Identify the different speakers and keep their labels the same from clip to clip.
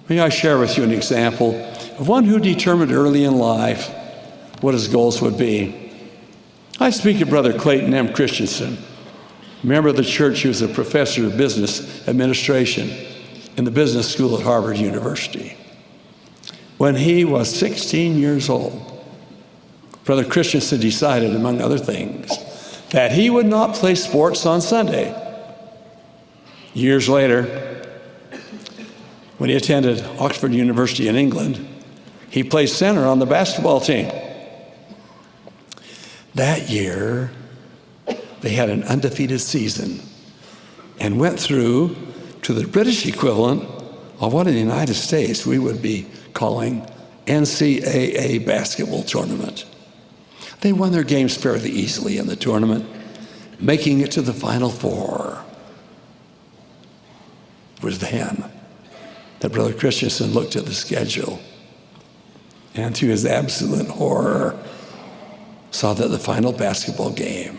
Speaker 1: May I share with you an example of one who determined early in life what his goals would be. I speak of Brother Clayton M. Christensen, member of the church who was a professor of business administration in the business school at Harvard University. When he was 16 years old, Brother Christensen decided, among other things, that he would not play sports on Sunday. Years later, when he attended Oxford University in England, he played center on the basketball team. That year, they had an undefeated season and went through to the British equivalent of what in the United States we would be calling NCAA basketball tournament. They won their games fairly easily in the tournament, making it to the Final Four. It was then that Brother Christensen looked at the schedule and, to his absolute horror, saw that the final basketball game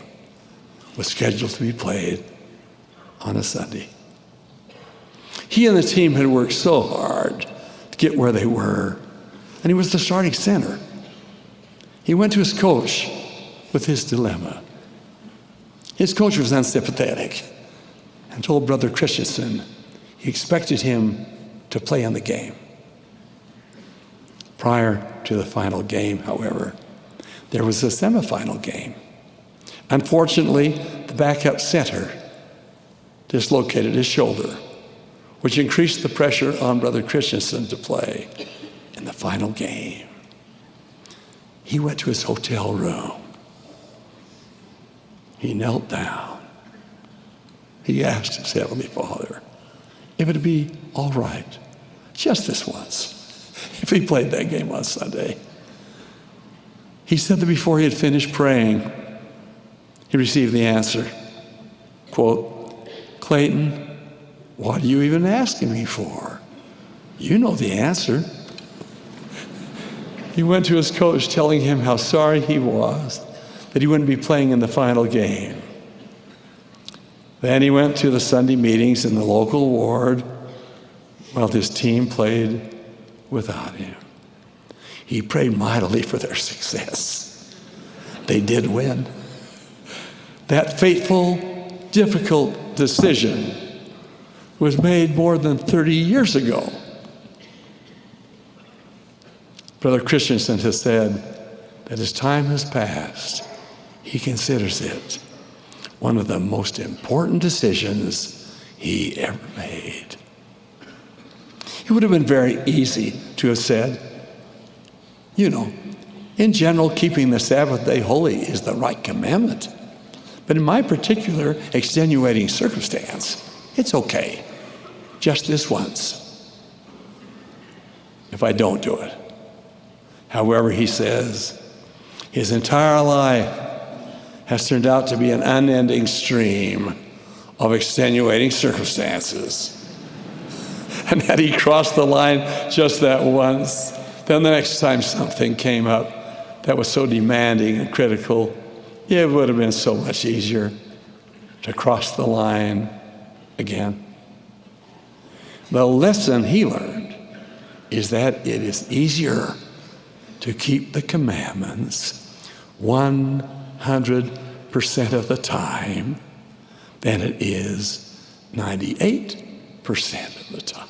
Speaker 1: was scheduled to be played on a Sunday. He and the team had worked so hard to get where they were, and he was the starting center. He went to his coach with his dilemma. His coach was unsympathetic and told Brother Christensen he expected him to play in the game. Prior to the final game, however, there was a semifinal game. Unfortunately, the backup center dislocated his shoulder, which increased the pressure on Brother Christensen to play in the final game. He went to his hotel room. He knelt down. He asked his Heavenly Father if it'd be all right, just this once, if he played that game on Sunday. He said that before he had finished praying, he received the answer, quote, "Clayton, what are you even asking me for? You know the answer." He went to his coach telling him how sorry he was that he wouldn't be playing in the final game. Then he went to the Sunday meetings in the local ward while his team played without him. He prayed mightily for their success. They did win. That fateful, difficult decision was made more than 30 years ago. Brother Christensen has said that as time has passed, he considers it one of the most important decisions he ever made. It would have been very easy to have said, you know, in general, keeping the Sabbath day holy is the right commandment. But in my particular extenuating circumstance, it's okay, just this once, if I don't do it. However, he says, his entire life has turned out to be an unending stream of extenuating circumstances. And that he crossed the line just that once. Then the next time something came up that was so demanding and critical, it would have been so much easier to cross the line again. The lesson he learned is that it is easier to keep the commandments 100% of the time than it is 98% of the time.